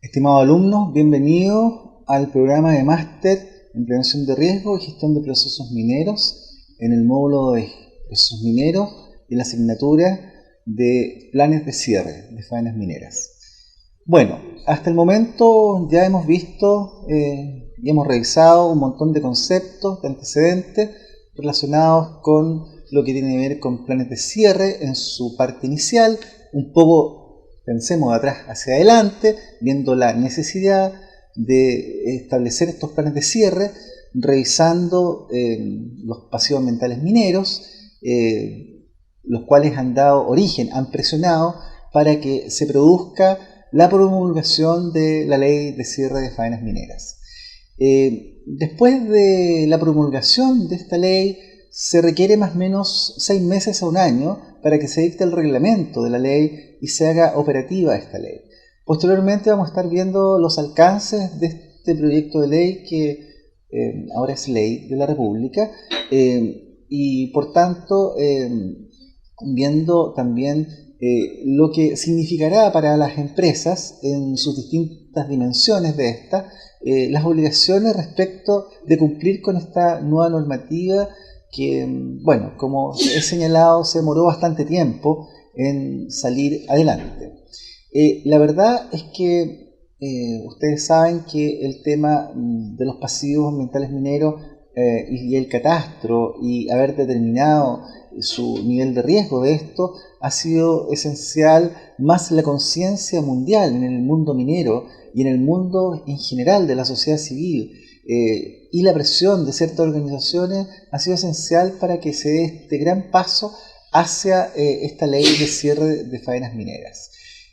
Estimados alumnos, bienvenidos al programa de Máster en Prevención de Riesgo y Gestión de Procesos Mineros en el módulo de Procesos Mineros y la asignatura de Planes de Cierre de Faenas Mineras. Bueno, hasta el momento ya hemos visto y hemos revisado un montón de conceptos, de antecedentes relacionados con lo que tiene que ver con planes de cierre en su parte inicial, un poco pensemos de atrás hacia adelante, viendo la necesidad de establecer estos planes de cierre, revisando los pasivos ambientales mineros, los cuales han dado origen, han presionado para que se produzca la promulgación de la Ley de Cierre de Faenas Mineras. Después de la promulgación de esta ley, se requiere más o menos 6 meses a un año para que se dicte el reglamento de la ley y se haga operativa esta ley. Posteriormente vamos a estar viendo los alcances de este proyecto de ley que ahora es ley de la República y por tanto viendo también lo que significará para las empresas en sus distintas dimensiones de esta, las obligaciones respecto de cumplir con esta nueva normativa que, bueno, como he señalado, se demoró bastante tiempo en salir adelante. La verdad es que ustedes saben que el tema de los pasivos ambientales mineros y el catastro y haber determinado su nivel de riesgo de esto ha sido esencial, más la conciencia mundial en el mundo minero y en el mundo en general de la sociedad civil y la presión de ciertas organizaciones ha sido esencial para que se dé este gran paso hacia esta ley de cierre de faenas mineras.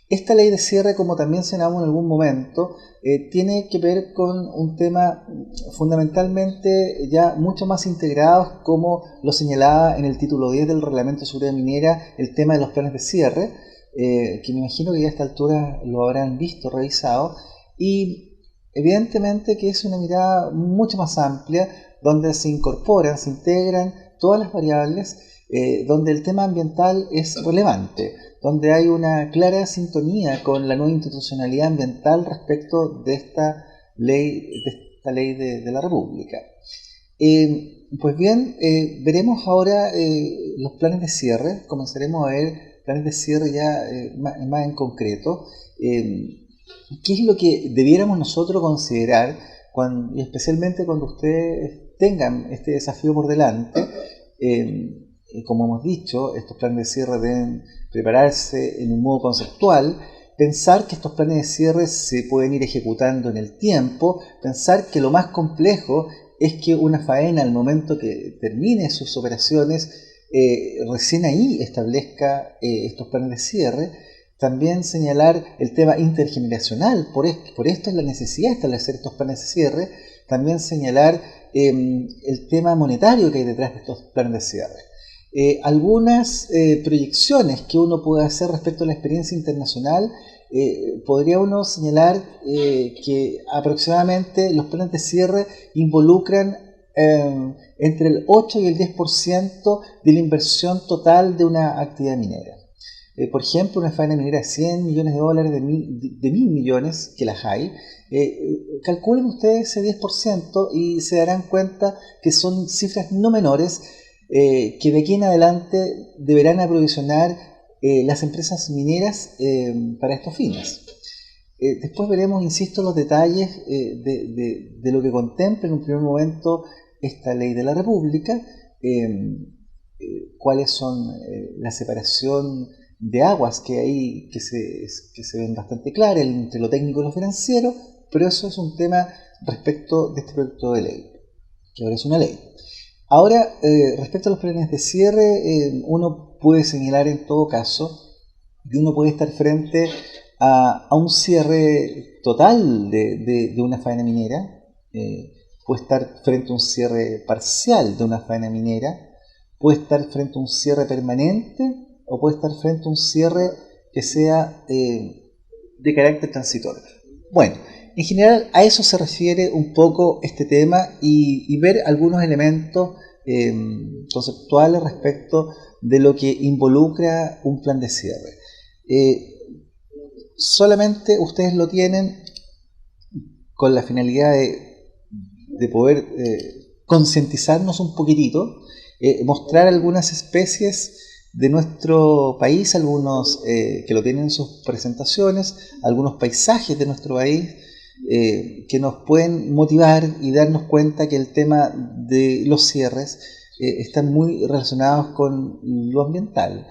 Esta ley de cierre, como también señalamos en algún momento, tiene que ver con un tema fundamentalmente ya mucho más integrado, como lo señalaba en el título 10 del Reglamento de Seguridad Minera, el tema de los planes de cierre, que me imagino que ya a esta altura lo habrán visto, revisado, y evidentemente que es una mirada mucho más amplia, donde se incorporan, se integran todas las variables, donde el tema ambiental es relevante, donde hay una clara sintonía con la nueva institucionalidad ambiental respecto de esta ley de la República. Pues bien, veremos ahora los planes de cierre, comenzaremos a ver planes de cierre ya más en concreto. ¿Qué es lo que debiéramos nosotros considerar, y especialmente cuando ustedes tengan este desafío por delante? Como hemos dicho, estos planes de cierre deben prepararse en un modo conceptual, pensar que estos planes de cierre se pueden ir ejecutando en el tiempo, pensar que lo más complejo es que una faena al momento que termine sus operaciones, recién ahí establezca estos planes de cierre. También señalar el tema intergeneracional, por esto es la necesidad de establecer estos planes de cierre. También señalar el tema monetario que hay detrás de estos planes de cierre. Algunas proyecciones que uno puede hacer respecto a la experiencia internacional, podría uno señalar que aproximadamente los planes de cierre involucran entre el 8 y el 10% de la inversión total de una actividad minera. Por ejemplo, una faena minera de 100 millones de dólares, de 1.000 millones, que las hay, calculen ustedes ese 10% y se darán cuenta que son cifras no menores que de aquí en adelante deberán aprovisionar las empresas mineras para estos fines. Después veremos, insisto, los detalles de lo que contempla en un primer momento esta ley de la República, cuáles son la separación de aguas que hay, que se ven bastante claras entre lo técnico y lo financiero, pero eso es un tema respecto de este proyecto de ley. que ahora es una ley. Ahora, respecto a los planes de cierre, uno puede señalar en todo caso que uno puede estar frente a un cierre total de una faena minera, puede estar frente a un cierre parcial de una faena minera, puede estar frente a un cierre permanente o puede estar frente a un cierre que sea de carácter transitorio. Bueno, en general a eso se refiere un poco este tema y ver algunos elementos conceptuales respecto de lo que involucra un plan de cierre. Solamente ustedes lo tienen con la finalidad de poder concientizarnos un poquitito, mostrar algunas especies de nuestro país, algunos que lo tienen en sus presentaciones, algunos paisajes de nuestro país que nos pueden motivar y darnos cuenta que el tema de los cierres están muy relacionados con lo ambiental.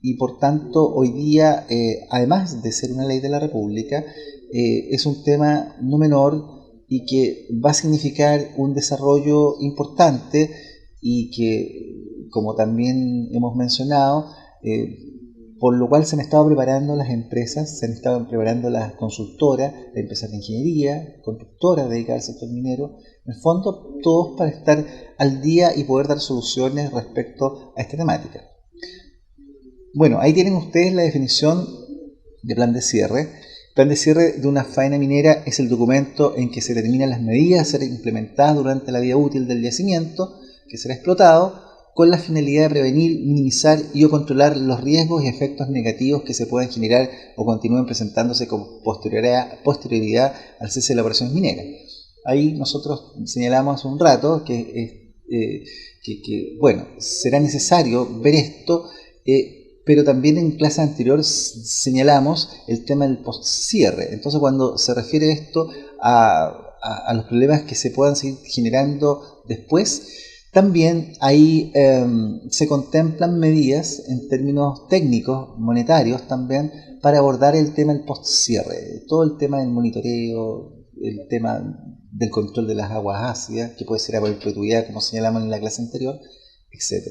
Y por tanto, hoy día, además de ser una ley de la República, es un tema no menor y que va a significar un desarrollo importante y que, como también hemos mencionado, por lo cual se han estado preparando las empresas, se han estado preparando las consultoras, las empresas de ingeniería, constructoras dedicadas al sector minero, en el fondo todos para estar al día y poder dar soluciones respecto a esta temática. Bueno, ahí tienen ustedes la definición de plan de cierre. El plan de cierre de una faena minera es el documento en que se determinan las medidas a ser implementadas durante la vida útil del yacimiento que será explotado, con la finalidad de prevenir, minimizar y o controlar los riesgos y efectos negativos que se puedan generar o continúen presentándose con posterioridad al cese de las operaciones mineras. Ahí nosotros señalamos hace un rato que bueno, será necesario ver esto, pero también en clase anterior señalamos el tema del postcierre. Entonces, cuando se refiere esto a los problemas que se puedan seguir generando después, también ahí se contemplan medidas en términos técnicos, monetarios también, para abordar el tema del postcierre. Todo el tema del monitoreo, el tema del control de las aguas ácidas, que puede ser a perpetuidad, como señalamos en la clase anterior, etc.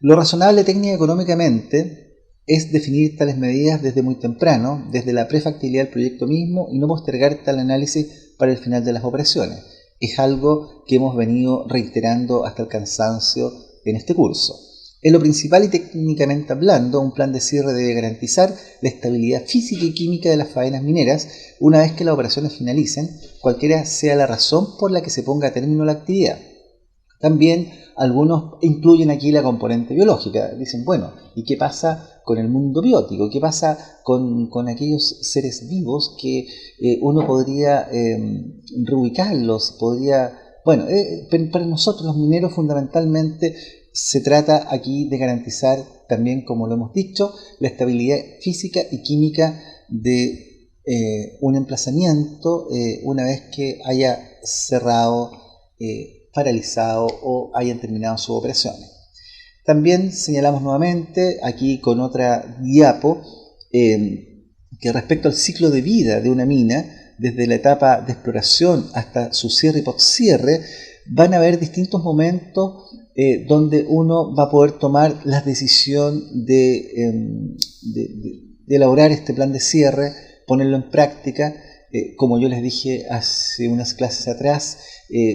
Lo razonable técnica y económicamente es definir tales medidas desde muy temprano, desde la prefactibilidad del proyecto mismo, y no postergar tal análisis para el final de las operaciones. Es algo que hemos venido reiterando hasta el cansancio en este curso. En lo principal y técnicamente hablando, un plan de cierre debe garantizar la estabilidad física y química de las faenas mineras una vez que las operaciones finalicen, cualquiera sea la razón por la que se ponga a término la actividad. También algunos incluyen aquí la componente biológica. Dicen, bueno, ¿y qué pasa con el mundo biótico? ¿Qué pasa con aquellos seres vivos que uno podría reubicarlos? Bueno, para nosotros los mineros fundamentalmente se trata aquí de garantizar también, como lo hemos dicho, la estabilidad física y química de un emplazamiento una vez que haya cerrado, paralizado o hayan terminado sus operaciones. También señalamos nuevamente aquí con otra diapo que respecto al ciclo de vida de una mina, desde la etapa de exploración hasta su cierre y postcierre, van a haber distintos momentos donde uno va a poder tomar la decisión de elaborar este plan de cierre, ponerlo en práctica. Como yo les dije hace unas clases atrás,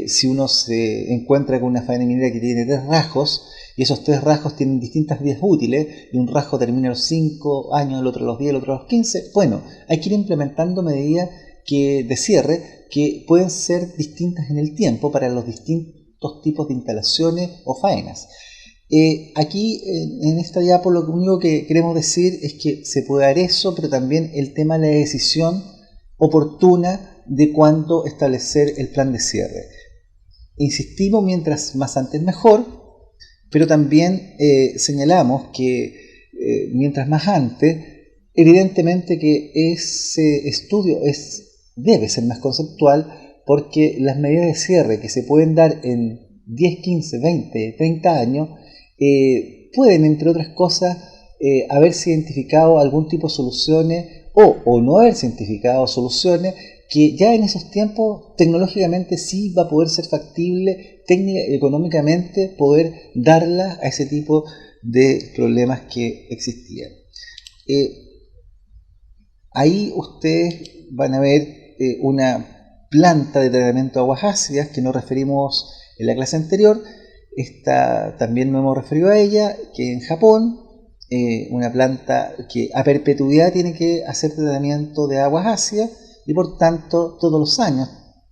si uno se encuentra con una faena minera que tiene 3 rajos, y esos 3 rajos tienen distintas vidas útiles, y un rajo termina a los 5 años, el otro a los 10, el otro a los 15, bueno, hay que ir implementando medidas de cierre que pueden ser distintas en el tiempo para los distintos tipos de instalaciones o faenas. Aquí en esta diapo lo único que queremos decir es que se puede dar eso, pero también el tema de la decisión oportuna de cuándo establecer el plan de cierre. Insistimos, mientras más antes mejor, pero también señalamos que mientras más antes, evidentemente que ese estudio debe ser más conceptual, porque las medidas de cierre que se pueden dar en 10, 15, 20, 30 años pueden, entre otras cosas, haberse identificado algún tipo de soluciones o no haberse identificado soluciones que ya en esos tiempos tecnológicamente sí va a poder ser factible, técnica y económicamente poder darla a ese tipo de problemas que existían. Ahí ustedes van a ver una planta de tratamiento de aguas ácidas que nos referimos en la clase anterior. Esta también nos hemos referido a ella, que en Japón, una planta que a perpetuidad tiene que hacer tratamiento de aguas ácidas y por tanto todos los años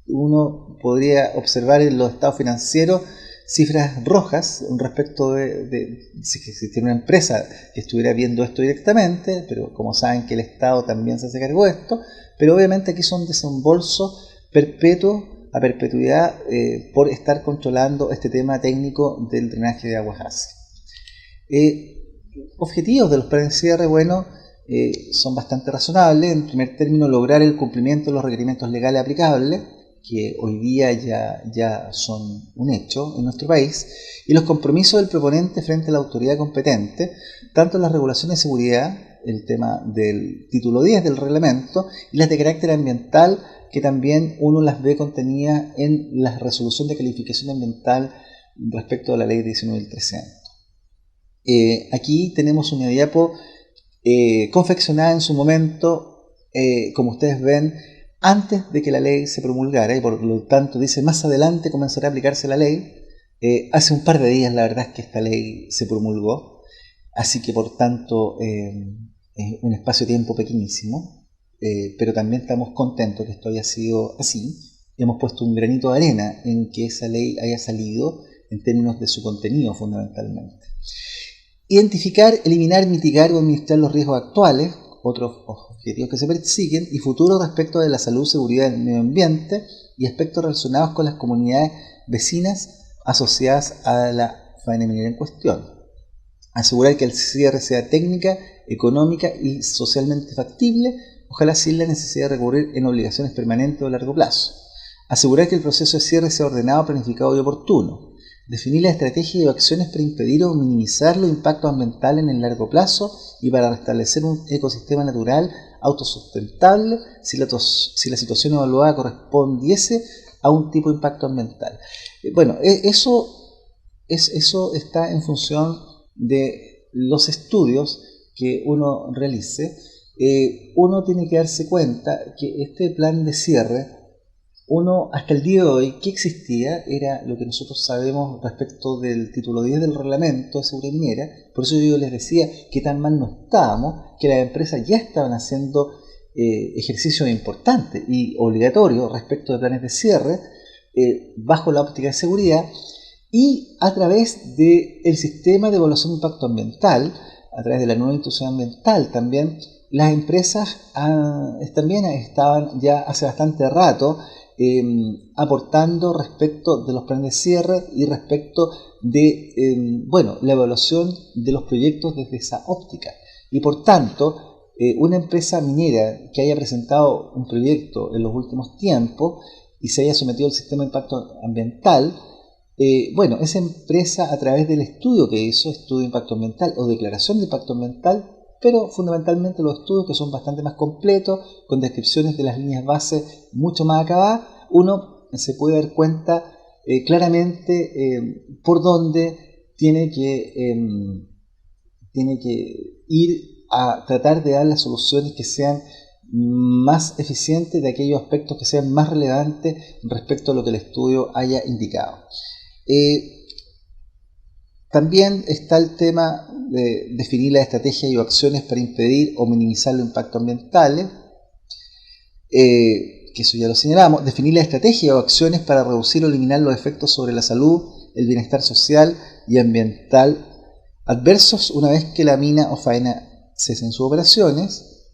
uno podría observar en los estados financieros cifras rojas respecto de si existiera una empresa que estuviera viendo esto directamente, pero como saben que el Estado también se hace cargo de esto, pero obviamente aquí son desembolsos perpetuos a perpetuidad por estar controlando este tema técnico del drenaje de aguas ácidas. Objetivos de los planes de cierre, bueno, son bastante razonables. En primer término, lograr el cumplimiento de los requerimientos legales aplicables, que hoy día ya son un hecho en nuestro país, y los compromisos del proponente frente a la autoridad competente, tanto en las regulaciones de seguridad, el tema del título 10 del reglamento, y las de carácter ambiental, que también uno las ve contenidas en la resolución de calificación ambiental respecto a la ley 19.300. Aquí tenemos una diapo confeccionada en su momento, como ustedes ven, antes de que la ley se promulgara, y por lo tanto dice más adelante comenzará a aplicarse la ley. Hace un par de días la verdad es que esta ley se promulgó, así que por tanto es un espacio de tiempo pequeñísimo, pero también estamos contentos que esto haya sido así. Hemos puesto un granito de arena en que esa ley haya salido en términos de su contenido fundamentalmente. Identificar, eliminar, mitigar o administrar los riesgos actuales, otros objetivos que se persiguen, y futuros respecto de la salud, seguridad del medio ambiente y aspectos relacionados con las comunidades vecinas asociadas a la faena minera en cuestión. Asegurar que el cierre sea técnica, económica y socialmente factible, ojalá sin la necesidad de recurrir en obligaciones permanentes o a largo plazo. Asegurar que el proceso de cierre sea ordenado, planificado y oportuno. Definir las estrategias y acciones para impedir o minimizar los impactos ambientales en el largo plazo y para restablecer un ecosistema natural autosustentable si la situación evaluada correspondiese a un tipo de impacto ambiental. Bueno, eso está en función de los estudios que uno realice. Uno tiene que darse cuenta que este plan de cierre, uno, hasta el día de hoy, ¿qué existía? Era lo que nosotros sabemos respecto del título 10 del reglamento de seguridad minera. Por eso yo les decía que tan mal no estábamos, que las empresas ya estaban haciendo ejercicios importantes y obligatorios respecto de planes de cierre bajo la óptica de seguridad, y a través del sistema de evaluación de impacto ambiental, a través de la nueva institución ambiental también, las empresas también estaban ya hace bastante rato aportando respecto de los planes de cierre y respecto de la evaluación de los proyectos desde esa óptica. Y por tanto, una empresa minera que haya presentado un proyecto en los últimos tiempos y se haya sometido al sistema de impacto ambiental, esa empresa, a través del estudio que hizo, estudio de impacto ambiental o declaración de impacto ambiental, pero fundamentalmente los estudios, que son bastante más completos, con descripciones de las líneas base mucho más acabadas, uno se puede dar cuenta claramente por dónde tiene que ir a tratar de dar las soluciones que sean más eficientes, de aquellos aspectos que sean más relevantes respecto a lo que el estudio haya indicado. También está el tema de definir las estrategias y acciones para impedir o minimizar los impactos ambientales, que eso ya lo señalamos. Definir las estrategias o acciones para reducir o eliminar los efectos sobre la salud, el bienestar social y ambiental adversos una vez que la mina o faena cesen sus operaciones.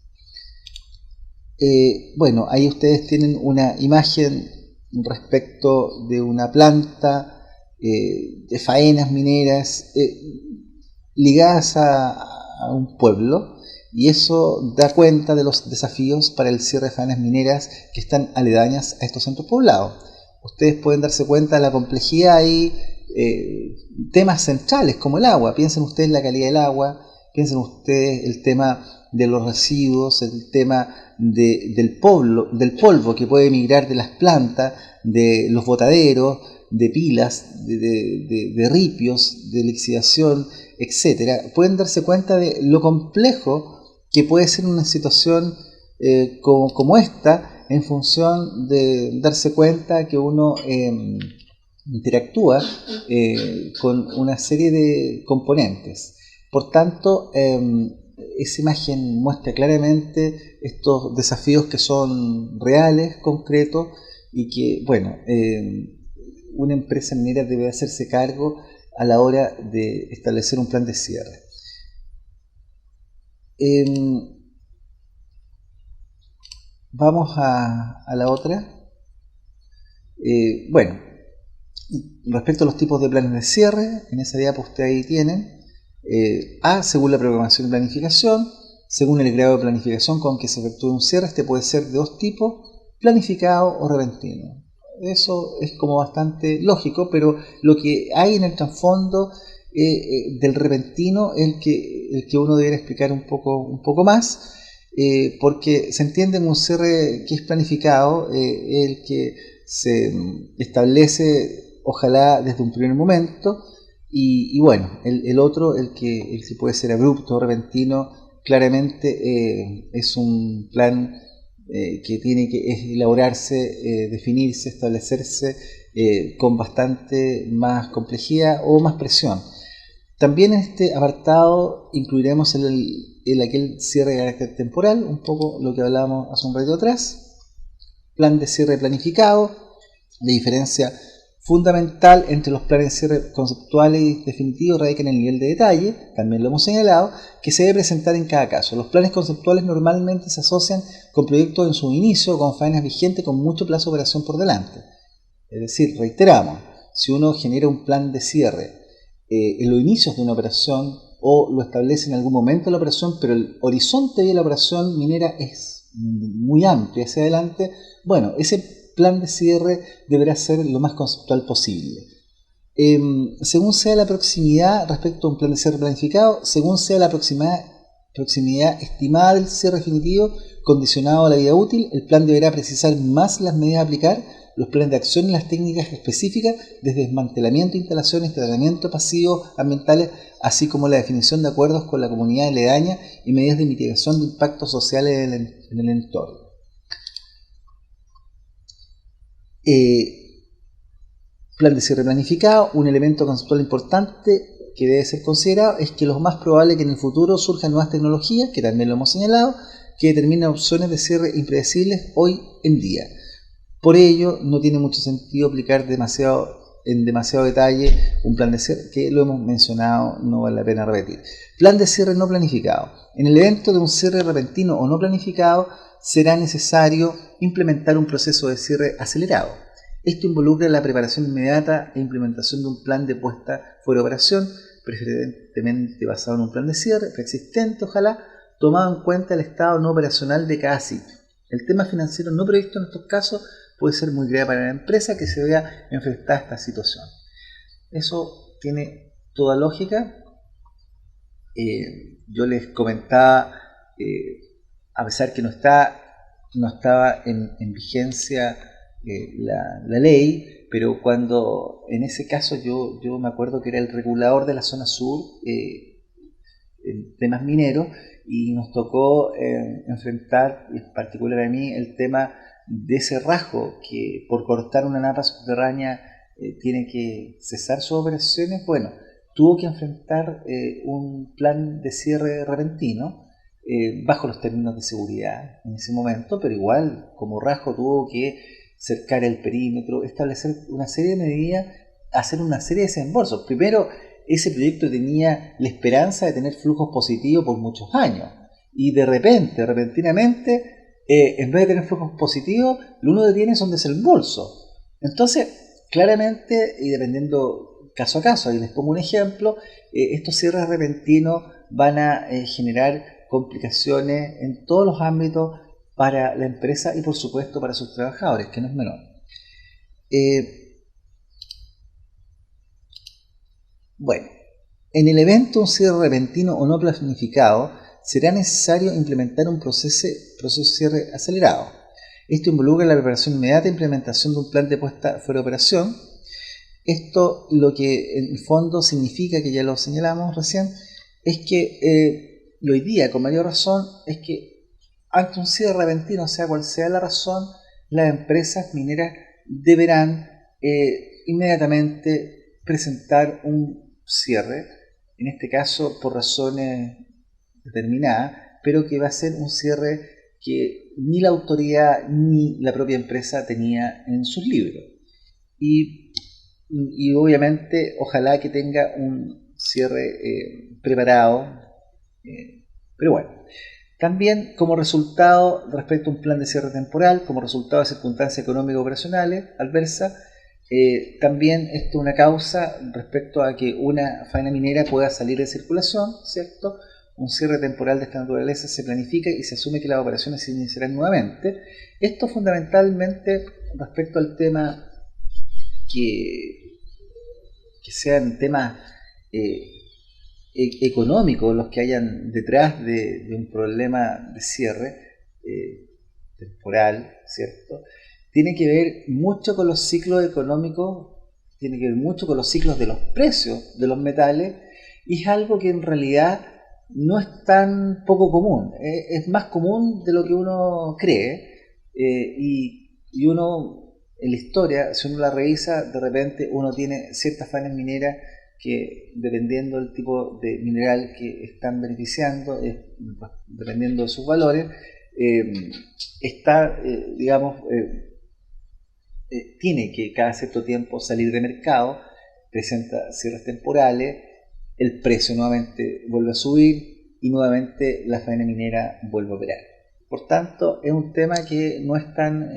Ahí ustedes tienen una imagen respecto de una planta de faenas mineras ligadas a un pueblo, y eso da cuenta de los desafíos para el cierre de faenas mineras que están aledañas a estos centros poblados. Ustedes pueden darse cuenta de la complejidad y temas centrales como el agua. Piensen ustedes en la calidad del agua, Piensen ustedes el tema de los residuos, el tema del polvo que puede migrar de las plantas, de los botaderos, de pilas, de ripios, de lixiviación, etcétera. Pueden darse cuenta de lo complejo que puede ser una situación como esta, en función de darse cuenta que uno interactúa con una serie de componentes. Por tanto, esa imagen muestra claramente estos desafíos que son reales, concretos, y que, bueno, una empresa minera debe hacerse cargo a la hora de establecer un plan de cierre. Vamos a la otra. Bueno, respecto a los tipos de planes de cierre, en esa diapo ustedes ahí tienen A, según la programación y planificación, según el grado de planificación con que se efectúe un cierre. Este puede ser de dos tipos: planificado o repentino. Eso es como bastante lógico, pero lo que hay en el trasfondo del repentino es el que uno debería explicar un poco más, porque se entiende en un cierre que es planificado, el que se establece ojalá desde un primer momento, y bueno, el otro, el que puede ser abrupto o repentino, claramente es un plan que tiene que elaborarse, definirse, establecerse con bastante más complejidad o más presión. También en este apartado incluiremos aquel cierre de carácter temporal, un poco lo que hablábamos hace un rato atrás. Plan de cierre planificado, la diferencia fundamental entre los planes de cierre conceptuales y definitivos radica en el nivel de detalle, también lo hemos señalado, que se debe presentar en cada caso. Los planes conceptuales normalmente se asocian con proyectos en su inicio, con faenas vigentes, con mucho plazo de operación por delante. Es decir, reiteramos, si uno genera un plan de cierre en los inicios de una operación, o lo establece en algún momento de la operación, pero el horizonte de la operación minera es muy amplio hacia adelante, bueno, ese plan de cierre deberá ser lo más conceptual posible. Según sea la proximidad respecto a un plan de cierre planificado, según sea la proximidad estimada del cierre definitivo, condicionado a la vida útil, el plan deberá precisar más las medidas a aplicar, los planes de acción y las técnicas específicas, desde desmantelamiento de instalaciones, tratamiento pasivos ambientales, así como la definición de acuerdos con la comunidad aledaña y medidas de mitigación de impactos sociales en el entorno. Plan de cierre planificado, un elemento conceptual importante que debe ser considerado es que lo más probable que en el futuro surjan nuevas tecnologías, que también lo hemos señalado, que determinan opciones de cierre impredecibles hoy en día. Por ello, no tiene mucho sentido aplicar en demasiado detalle un plan de cierre, que lo hemos mencionado, no vale la pena repetir. Plan de cierre no planificado. En el evento de un cierre repentino o no planificado, será necesario implementar un proceso de cierre acelerado. Esto involucra la preparación inmediata e implementación de un plan de puesta fuera de operación, preferentemente basado en un plan de cierre preexistente, ojalá, tomado en cuenta el estado no operacional de cada sitio. El tema financiero no previsto en estos casos puede ser muy grave para la empresa que se vea enfrentada a esta situación. Eso tiene toda lógica. Yo les comentaba, a pesar que no estaba en vigencia la ley, pero cuando en ese caso yo me acuerdo que era el regulador de la zona sur en temas mineros, y nos tocó enfrentar, en particular a mí, el tema de ese rasgo que por cortar una napa subterránea tiene que cesar sus operaciones. Bueno, tuvo que enfrentar un plan de cierre repentino bajo los términos de seguridad en ese momento, pero igual como rasgo tuvo que cercar el perímetro, establecer una serie de medidas, hacer una serie de desembolsos. Primero, ese proyecto tenía la esperanza de tener flujos positivos por muchos años, y repentinamente, en vez de tener flujos positivos, lo único que tiene son desembolsos. Entonces, claramente, y dependiendo caso a caso, y les pongo un ejemplo, estos cierres repentinos van a generar complicaciones en todos los ámbitos para la empresa y por supuesto para sus trabajadores, que no es menor. Bueno, En el evento de un cierre repentino o no planificado, será necesario implementar un proceso de cierre acelerado. Esto involucra la preparación inmediata e implementación de un plan de puesta fuera de operación. Esto lo que en el fondo significa, que ya lo señalamos recién, es que, y hoy día con mayor razón, es que ante un cierre repentino, sea cual sea la razón, las empresas mineras deberán inmediatamente presentar un cierre, en este caso por razones determinadas, pero que va a ser un cierre que ni la autoridad ni la propia empresa tenía en sus libros. Y obviamente ojalá que tenga un cierre preparado, pero bueno. También como resultado, respecto a un plan de cierre temporal, como resultado de circunstancias económicas operacionales adversas, también esto es una causa respecto a que una faena minera pueda salir de circulación, ¿cierto? Un cierre temporal de esta naturaleza se planifica y se asume que las operaciones se iniciarán nuevamente. Esto fundamentalmente respecto al tema que sean temas económicos los que hayan detrás de un problema de cierre temporal, ¿cierto? Tiene que ver mucho con los ciclos económicos, tiene que ver mucho con los ciclos de los precios de los metales, y es algo que en realidad no es tan poco común, es más común de lo que uno cree, y uno en la historia, si uno la revisa, de repente uno tiene ciertas faenas mineras que, dependiendo del tipo de mineral que están beneficiando, dependiendo de sus valores, tiene que cada cierto tiempo salir de mercado, presenta cierres temporales, el precio nuevamente vuelve a subir y nuevamente la faena minera vuelve a operar. Por tanto, es un tema que no es tan,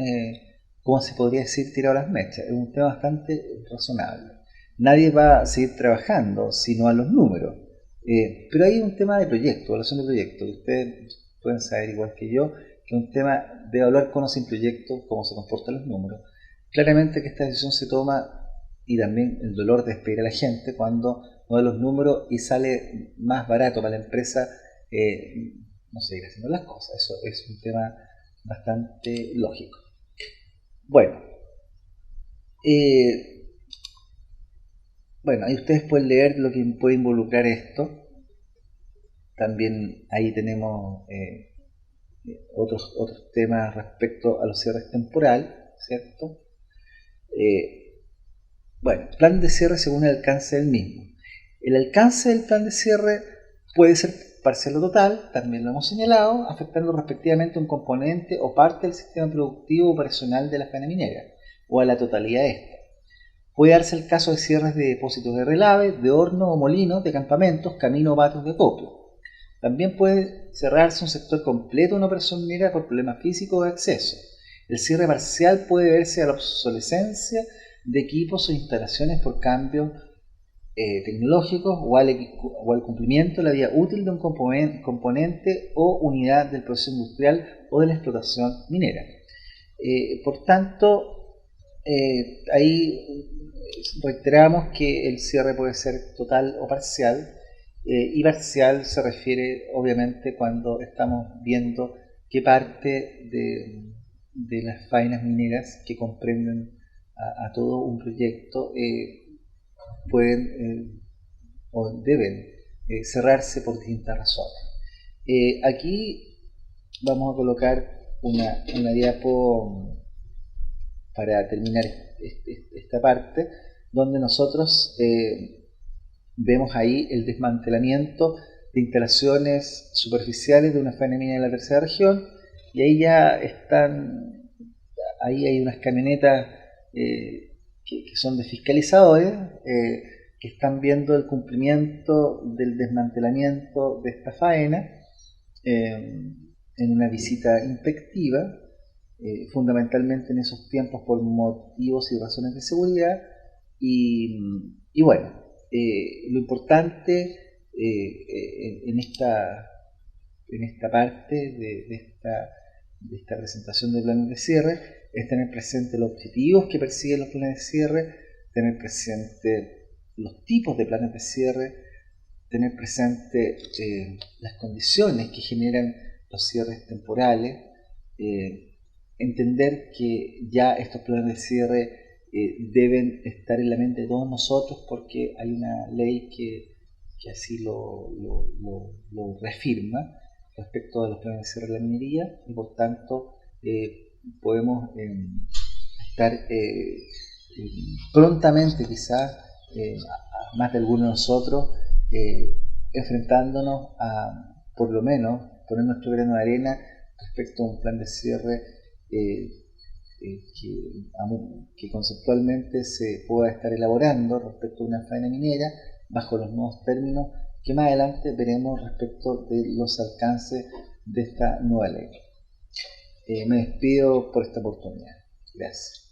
como se podría decir, tirado a las mechas, es un tema bastante razonable. Nadie va a seguir trabajando si no a los números. Pero hay un tema de proyecto, evaluación de proyecto. Ustedes pueden saber igual que yo que es un tema de evaluar con o sin proyecto cómo se comportan los números. Claramente que esta decisión se toma, y también el dolor de despedir a la gente cuando no ve los números y sale más barato para la empresa no seguir haciendo las cosas. Eso es un tema bastante lógico. Bueno, ahí ustedes pueden leer lo que puede involucrar esto. También ahí tenemos otros temas respecto a los cierres temporales, ¿cierto? Plan de cierre según el alcance del mismo. El alcance del plan de cierre puede ser parcial o total, también lo hemos señalado, afectando respectivamente a un componente o parte del sistema productivo operacional de la faena minera, o a la totalidad de esta. Puede darse el caso de cierres de depósitos de relave, de horno o molinos, de campamentos, caminos o patios de acopio. También puede cerrarse un sector completo de una operación minera por problemas físicos de acceso. El cierre parcial puede deberse a la obsolescencia de equipos o instalaciones por cambios tecnológicos o al cumplimiento de la vida útil de un componente o unidad del proceso industrial o de la explotación minera. Por tanto, ahí reiteramos que el cierre puede ser total o parcial, y parcial se refiere obviamente cuando estamos viendo qué parte de las faenas mineras que comprenden a todo un proyecto pueden o deben cerrarse por distintas razones. Aquí vamos a colocar una diapo para terminar esta parte, donde nosotros vemos ahí el desmantelamiento de instalaciones superficiales de una faena minera de la tercera región, y ahí ya están, ahí hay unas camionetas que son de fiscalizadores que están viendo el cumplimiento del desmantelamiento de esta faena en una visita inspectiva, fundamentalmente en esos tiempos por motivos y razones de seguridad. Y bueno, lo importante en esta parte de esta presentación de planes de cierre es tener presente los objetivos que persiguen los planes de cierre, tener presente los tipos de planes de cierre, tener presente las condiciones que generan los cierres temporales, entender que ya estos planes de cierre deben estar en la mente de todos nosotros porque hay una ley que así lo reafirma respecto a los planes de cierre de la minería, y por tanto podemos estar prontamente quizás más de algunos de nosotros enfrentándonos a, por lo menos, poner nuestro grano de arena respecto a un plan de cierre que conceptualmente se pueda estar elaborando respecto a una faena minera bajo los nuevos términos que más adelante veremos respecto de los alcances de esta nueva ley. Me despido por esta oportunidad. Gracias.